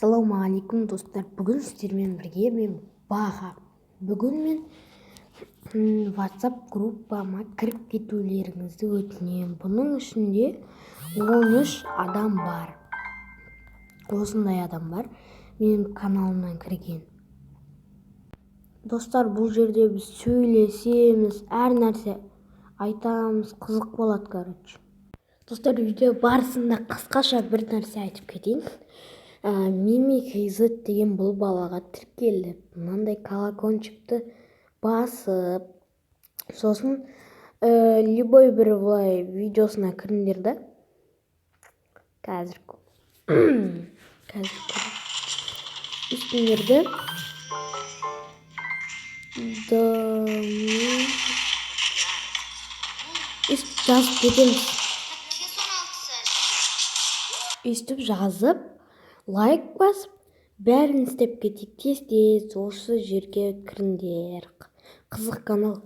Ассалаумағалейкум достар, бүгін сіздермен бірге мен бүгін мен WhatsApp группама кіріп кетулеріңізді өтінемін. Бұның ішінде 13 адам бар. Осындай адам бар менің каналымнан кірген. Достар, бұл жерде біз сөйлесеміз, әр нәрсе айтамыз, қызық болады, короче. Достар, видео барысында қысқаша бір нәрсе айтып кетейін. Мимикизет деген бұл балаға тіркелді. Мынандай колокольчикті басып, сосын любой бір былай видеосына кіріңдер да. Қазір үстіңдерді жазып кетеміз. Өйстіп жазып, лайк басып, бәрін істеп кетейік. Тез осы жерге кіріңдер. Қызық канал.